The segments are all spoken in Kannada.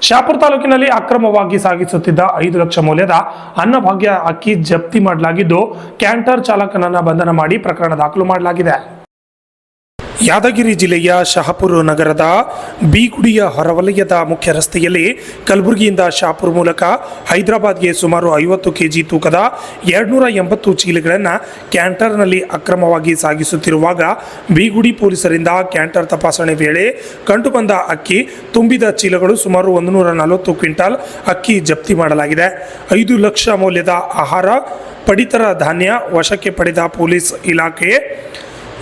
ಶಾಪುರ ತಾಲೂಕಿನಲ್ಲಿ ಅಕ್ರಮವಾಗಿ ಸಾಗಿಸುತ್ತಿದ್ದ 5 ಲಕ್ಷ ಮೌಲ್ಯದ ಅನ್ನಭಾಗ್ಯ ಅಕ್ಕಿ ಜಪ್ತಿ ಮಾಡಲಾಗಿದ್ದು, ಕ್ಯಾಂಟರ್ ಚಾಲಕನನ್ನ ಬಂಧನ ಮಾಡಿ ಪ್ರಕರಣ ದಾಖಲು ಮಾಡಲಾಗಿದೆ. ಯಾದಗಿರಿ ಜಿಲ್ಲೆಯ ಶಹಾಪುರ ನಗರದ ಬೀಗುಡಿಯ ಹೊರವಲಯದ ಮುಖ್ಯ ರಸ್ತೆಯಲ್ಲಿ ಕಲಬುರಗಿಯಿಂದ ಶಾಪುರ ಮೂಲಕ ಹೈದರಾಬಾದ್ಗೆ ಸುಮಾರು 50 ಕೆಜಿ ತೂಕದ 280 ಚೀಲಗಳನ್ನು ಕ್ಯಾಂಟರ್ನಲ್ಲಿ ಅಕ್ರಮವಾಗಿ ಸಾಗಿಸುತ್ತಿರುವಾಗ ಬೀಗುಡಿ ಪೊಲೀಸರಿಂದ ಕ್ಯಾಂಟರ್ ತಪಾಸಣೆ ವೇಳೆ ಕಂಡುಬಂದ ಅಕ್ಕಿ ತುಂಬಿದ ಚೀಲಗಳು ಸುಮಾರು 140 ಕ್ವಿಂಟಾಲ್ ಅಕ್ಕಿ ಜಪ್ತಿ ಮಾಡಲಾಗಿದೆ. 5 ಲಕ್ಷ ಮೌಲ್ಯದ ಆಹಾರ ಪಡಿತರ ಧಾನ್ಯ ವಶಕ್ಕೆ ಪಡೆದ ಪೊಲೀಸ್ ಇಲಾಖೆ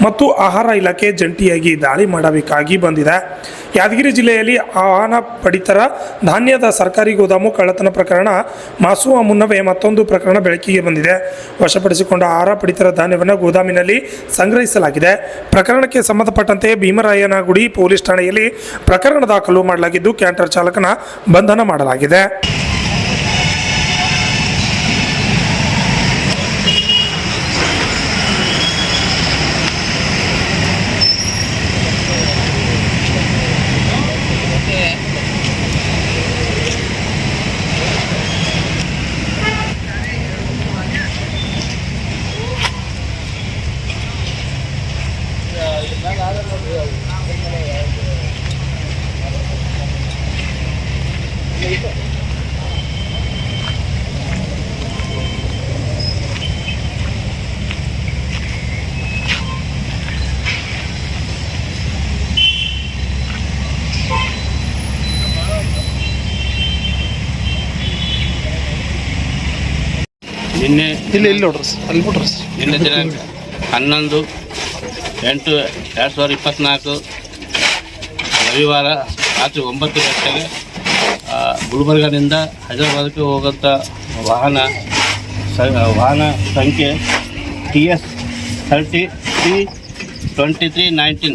ಮತ್ತು ಆಹಾರ ಇಲಾಖೆ ಜಂಟಿಯಾಗಿ ದಾಳಿ ಮಾಡಬೇಕಾಗಿ ಬಂದಿದೆ. ಯಾದಗಿರಿ ಜಿಲ್ಲೆಯಲ್ಲಿ ಆಹಾರ ಪಡಿತರ ಧಾನ್ಯದ ಸರ್ಕಾರಿ ಗೋದಾಮು ಕಳ್ಳತನ ಪ್ರಕರಣ ಮಾಸುವ ಮುನ್ನವೇ ಮತ್ತೊಂದು ಪ್ರಕರಣ ಬೆಳಕಿಗೆ ಬಂದಿದೆ. ವಶಪಡಿಸಿಕೊಂಡ ಆಹಾರ ಪಡಿತರ ಧಾನ್ಯವನ್ನು ಗೋದಾಮಿನಲ್ಲಿ ಸಂಗ್ರಹಿಸಲಾಗಿದೆ. ಪ್ರಕರಣಕ್ಕೆ ಸಂಬಂಧಪಟ್ಟಂತೆ ಭೀಮರಾಯನಗುಡಿ ಪೊಲೀಸ್ ಠಾಣೆಯಲ್ಲಿ ಪ್ರಕರಣ ದಾಖಲು ಮಾಡಲಾಗಿದ್ದು, ಕ್ಯಾಂಟರ್ ಚಾಲಕನ ಬಂಧನ ಮಾಡಲಾಗಿದೆ. ನಿನ್ನೆ ನಿನ್ನೆ ದಿನಾಂಕ 11/8/2024 ರವಿವಾರ ರಾತ್ರಿ 9 ಗಂಟೆಗೆ ಗುಲ್ಬರ್ಗದಿಂದ ಹೈದರಾಬಾದ್ಗೆ ಹೋಗೋಂಥ ವಾಹನ ಸಂಖ್ಯೆ TS 30C2319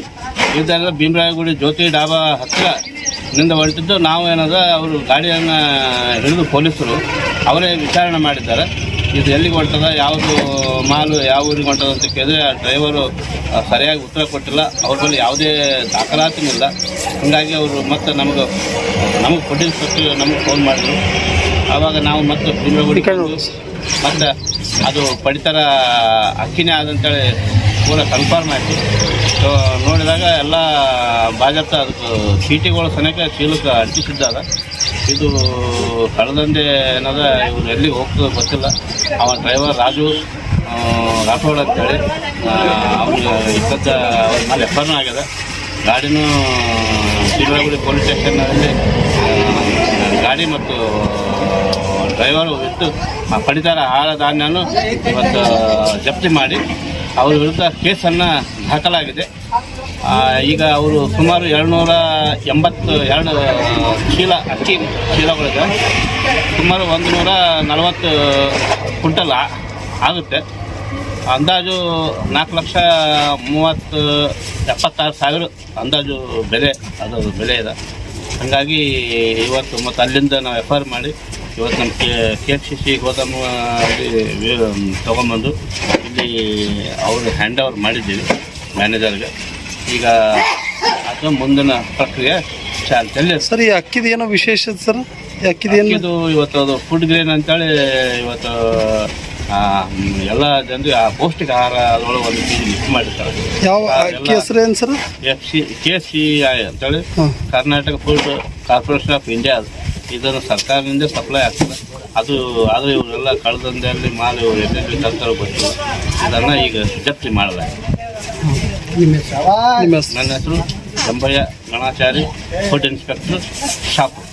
ಇದ್ದಾಗ ಭೀಮರಾಯಗುಡಿ ಜ್ಯೋತಿ ಡಾಬಾ ಹತ್ತಿರ ನಿಂದ ಹೊರಟಿದ್ದು ನಾವು ಏನದ ಅವರು ಗಾಡಿಯನ್ನು ಹಿಡಿದು ಪೊಲೀಸರು ಅವರೇ ವಿಚಾರಣೆ ಮಾಡಿದ್ದಾರೆ. ಇದು ಎಲ್ಲಿಗೆ ಹೊಂಟದ, ಯಾವುದು ಮಾಲು ಯಾವ ಊರಿಗೆ ಹೊಂಟದ ಅಂತ ಕೇಳಿದ್ರೆ ಆ ಡ್ರೈವರು ಸರಿಯಾಗಿ ಉತ್ತರ ಕೊಟ್ಟಿಲ್ಲ. ಅವ್ರ ಬಳಿ ಯಾವುದೇ ದಾಖಲಾತಿನಿಲ್ಲ. ಹಾಗಾಗಿ ಅವರು ಮತ್ತೆ ನಮಗೆ ಕೊಟ್ಟಿದ್ದು ನಮಗೆ ಫೋನ್ ಮಾಡಿದ್ರು. ಆವಾಗ ನಾವು ಮತ್ತೆ ಭೀಮರಾಯಗುಡಿ ಮತ್ತು ಅದು ಪಡಿತರ ಅಕ್ಕಿನೇ ಆದಂತೇಳಿ ಪೂರ ಕನ್ಫರ್ಮ್ ಆಯಿತು. ಸೊ ನೋಡಿದಾಗ ಎಲ್ಲ ಬಾಜಪ್ತ ಅದಕ್ಕೆ ಚೀಟಿಗಳು ಸನೇಕ ಚೀಲಕ್ಕೆ ಅಂಟಿಸಿದ್ದಾರ. ಇದು ಕಳೆದಂದೆ ಏನದ ಇವ್ರು ಎಲ್ಲಿಗೆ ಹೋಗ್ತದೆ ಗೊತ್ತಿಲ್ಲ. ಅವ ಡ್ರೈವರ್ ರಾಜು ರಾಠೋಡ್ ಅಂತೇಳಿ ಅವ್ರಿಗೆ ಇಪ್ಪತ್ತ ಅವ್ರ ಮೇಲೆ ಎಫ್ಐಆರ್ ಆಗಿದೆ. ಗಾಡಿನೂ ಭೀಮರಾಯಗುಡಿ ಪೊಲೀಸ್ ಸ್ಟೇಷನ್ನಲ್ಲಿ ಗಾಡಿ ಮತ್ತು ಡ್ರೈವರು ಇಟ್ಟು ಪಡಿತರ ಆಹಾರ ಧಾನ್ಯನೂ ಇವತ್ತು ಜಪ್ತಿ ಮಾಡಿ ಅವ್ರ ವಿರುದ್ಧ ಕೇಸನ್ನು ದಾಖಲಾಗಿದೆ. ಈಗ ಅವರು ಸುಮಾರು 282 ಚೀಲ ಅಕ್ಕಿ ಚೀಲಗಳಿದೆ. ಸುಮಾರು 140 ಕ್ವಿಂಟಲ್ ಆಗುತ್ತೆ. ಅಂದಾಜು 4,76,000 ಅಂದಾಜು ಬೆಲೆ ಬೆಲೆ ಇದೆ. ಹಾಗಾಗಿ ಇವತ್ತು ಮತ್ತು ಅಲ್ಲಿಂದ ನಾವು ಎಫ್ಐಆರ್ ಮಾಡಿ ಇವತ್ತು ನಮ್ಮ KFCC ಗೋದಾಮು ತೊಗೊಂಬಂದು ಇಲ್ಲಿ ಅವರು ಹ್ಯಾಂಡ್ ಓವರ್ ಮಾಡಿದ್ದೀವಿ ಮ್ಯಾನೇಜರ್ಗೆ. ಈಗ ಅದು ಮುಂದಿನ ಪ್ರಕ್ರಿಯೆ ಚಾಲ್ತಿಯಲ್ಲಿ. ಸರ್, ಈ ಅಕ್ಕಿದು ಏನೋ ವಿಶೇಷ ಸರ್? ಅಕ್ಕಿದು ಇವತ್ತು ಅದು ಫುಡ್ ಗ್ರೇನ್ ಅಂತೇಳಿ ಇವತ್ತು ಎಲ್ಲ ಜನರಿಗೆ ಆ ಪೌಷ್ಟಿಕ ಆಹಾರ ಅದರೊಳಗೆ 1 ಕೆಜಿ ಮಿಕ್ಸ್ ಮಾಡಿರ್ತಾರೆ. ಯಾವ ಅಕ್ಕಿ ಹೆಸರು ಏನು ಸರ್? KCI ಅಂತೇಳಿ Karnataka food corporation of India. ಇದನ್ನು ಸರ್ಕಾರದಿಂದ ಸಪ್ಲೈ ಆಗ್ತದೆ. ಅದು ಆದರೆ ಇವರೆಲ್ಲ ಕಳೆದಂದಲ್ಲಿ ಮಾಲು ಇವರು ಎಲ್ಲೆಲ್ಲಿ ತಂತಾರೆ ಗೊತ್ತಿಲ್ಲ. ಅದನ್ನು ಈಗ ಜಪ್ತಿ ಮಾಡಲಾಗಿದೆ. ನನ್ನ ಹೆಸರು Jambaiah Ganachari, food inspector, Shapur.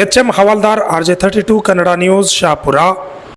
HM ಹವಾಲ್ದಾರ್, RJ32 ಕನ್ನಡ ನ್ಯೂಸ್, ಶಾಪುರ.